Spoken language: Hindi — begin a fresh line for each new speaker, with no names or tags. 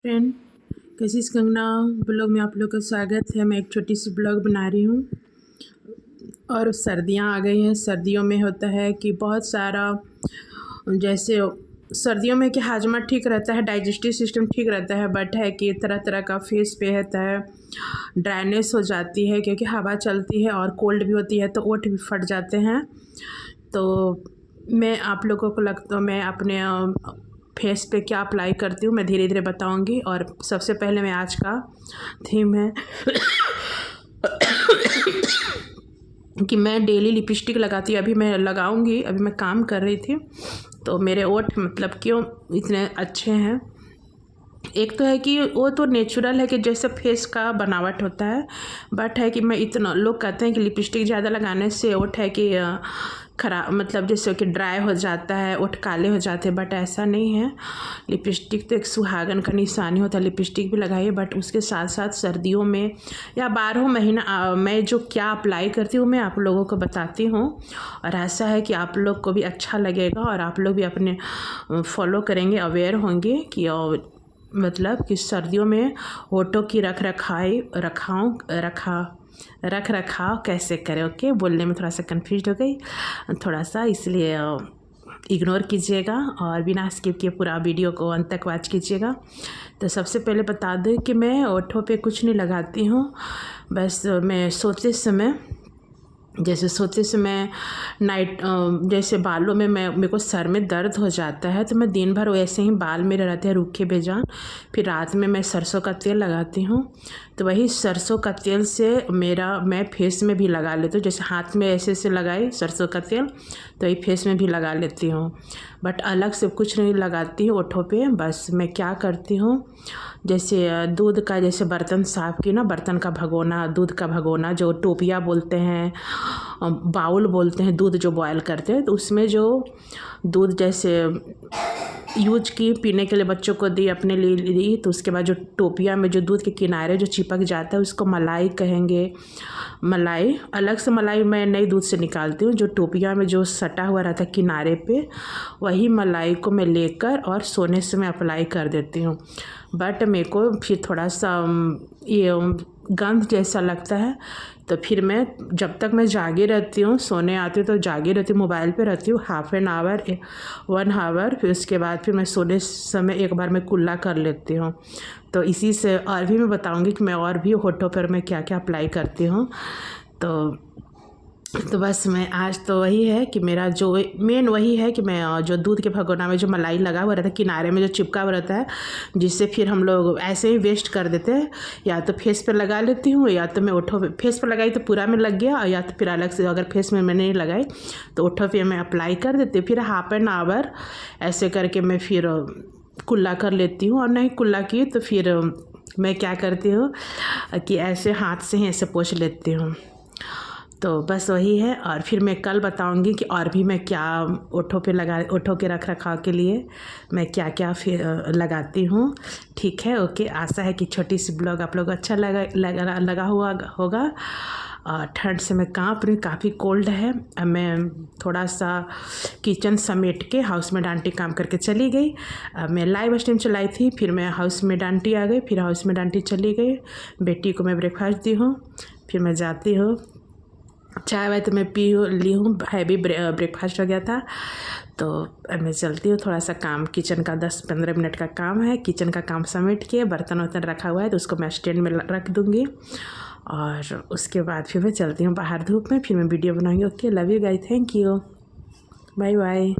फ्रेंड, कशिश कंगना ब्लॉग में आप लोग का स्वागत है। मैं एक छोटी सी ब्लॉग बना रही हूँ और सर्दियाँ आ गई हैं। सर्दियों में होता है कि बहुत सारा, जैसे सर्दियों में कि हाजमा ठीक रहता है, डाइजेस्टिव सिस्टम ठीक रहता है, बट है कि तरह तरह का फेस पे रहता है, ड्राइनेस हो जाती है क्योंकि हवा चलती है और कोल्ड भी होती है तो ओठ भी फट जाते हैं। तो मैं आप लोगों को लगता मैं अपने फेस पे क्या अप्लाई करती हूँ मैं धीरे धीरे बताऊंगी। और सबसे पहले मैं आज का थीम है कि मैं डेली लिपस्टिक लगाती हूँ। अभी मैं लगाऊंगी, अभी मैं काम कर रही थी तो मेरे ओठ मतलब क्यों इतने अच्छे हैं। एक तो है कि वो तो नेचुरल है कि जैसे फेस का बनावट होता है, बट है कि मैं इतना, लोग कहते हैं कि लिपस्टिक ज़्यादा लगाने से ओठ है कि खराब, मतलब जैसे कि ड्राई हो जाता है, ओठ काले हो जाते हैं, बट ऐसा नहीं है। लिपस्टिक तो एक सुहागन का निशानी होता है, लिपस्टिक भी लगाइए, बट उसके साथ साथ सर्दियों में या 12 महीना मैं जो क्या अप्लाई करती हूँ मैं आप लोगों को बताती हूँ। और ऐसा है कि आप लोग को भी अच्छा लगेगा और आप लोग भी अपने फॉलो करेंगे, अवेयर होंगे कि मतलब कि सर्दियों में होठों की रख रखाव कैसे करें। ओके, बोलने में थोड़ा सा कंफ्यूज हो गई थोड़ा सा, इसलिए इग्नोर कीजिएगा और बिना स्किप किए पूरा वीडियो को अंत तक वॉच कीजिएगा। तो सबसे पहले बता दूं कि मैं होठों पे कुछ नहीं लगाती हूँ, बस मैं सोते समय नाइट, जैसे बालों में मेरे को सर में दर्द हो जाता है तो मैं दिन भर वैसे ही बाल मेरे रहते हैं रूखे बेजान। फिर रात में मैं सरसों का तेल लगाती हूँ, तो वही सरसों का तेल से मैं फेस में भी लगा लेती हूँ। जैसे हाथ में ऐसे ऐसे लगाई सरसों का तेल तो वही फेस में भी लगा लेती हूँ, बट अलग से कुछ नहीं लगाती हूँ ओठों पे। बस मैं क्या करती हूँ, जैसे दूध का, जैसे बर्तन साफ़ की ना, बर्तन का भगोना, दूध का भगोना जो टोपिया बोलते हैं, बाउल बोलते हैं, दूध जो बॉयल करते हैं, तो उसमें जो दूध जैसे यूज की पीने के लिए बच्चों को दी, अपने लिए ली, तो उसके बाद जो टोपिया में जो दूध के किनारे जो चिपक जाता है उसको मलाई कहेंगे। मलाई अलग से मलाई मैं नई दूध से निकालती हूँ, जो टोपिया में जो सटा हुआ रहता है किनारे पे, वही मलाई को मैं लेकर और सोने से मैं अप्लाई कर देती हूँ। बट मेरे को फिर थोड़ा सा ये गंध जैसा लगता है, तो फिर मैं जब तक मैं जागी रहती हूँ, सोने आती हूँ तो जागी रहती हूँ, मोबाइल पे रहती हूँ हाफ एन आवर 1 आवर, फिर उसके बाद फिर मैं सोने समय एक बार मैं कुल्ला कर लेती हूँ। तो इसी से और भी मैं बताऊँगी कि मैं और भी होठों पर मैं क्या क्या अप्लाई करती हूँ। तो बस मैं आज तो वही है कि मेरा जो मेन वही है कि मैं जो दूध के भगोना में जो मलाई लगा हुआ रहता है किनारे में जो चिपका हुआ रहता है, जिससे फिर हम लोग ऐसे ही वेस्ट कर देते हैं, या तो फेस पर लगा लेती हूँ या तो मैं ओठों पे, फेस पर लगाई तो पूरा में लग गया, या तो फिर अलग से अगर फेस में मैंने नहीं लगाई तो ओठों पे मैं अप्लाई कर देती हूँ। फिर हाफ एन आवर ऐसे करके मैं फिर कुल्ला कर लेती हूँ, और नहीं कुल्ला की तो फिर मैं क्या करती हूँ कि ऐसे हाथ से ही ऐसे पोंछ लेती हूँ। तो बस वही है, और फिर मैं कल बताऊंगी कि और भी मैं क्या ओठों के रख रखाव के लिए मैं क्या क्या फिर लगाती हूँ। ठीक है, ओके। आशा है कि छोटी सी ब्लॉग आप लोग अच्छा लगा हुआ होगा। ठंड से मैं काँप रही, काफ़ी कोल्ड है। अब मैं थोड़ा सा किचन समेट के हाउस में आंटी काम करके चली गई। अब मैं लाइव स्ट्रीम चलाई थी, फिर मैं हाउस में आंटी आ गई, फिर हाउस में आंटी चली गई, बेटी को मैं ब्रेकफास्ट दी हूँ, फिर मैं जाती हूँ। चाय वाय तो मैं ली हूँ, हैवी ब्रेकफास्ट हो गया था। तो अब मैं चलती हूँ, थोड़ा सा काम किचन का 10-15 मिनट का काम है, किचन का काम समेट के बर्तन वर्तन रखा हुआ है तो उसको मैं स्टैंड में रख दूँगी, और उसके बाद फिर मैं चलती हूँ बाहर धूप में, फिर मैं वीडियो बनाऊँगी। Okay, love you guys, thank you, bye bye.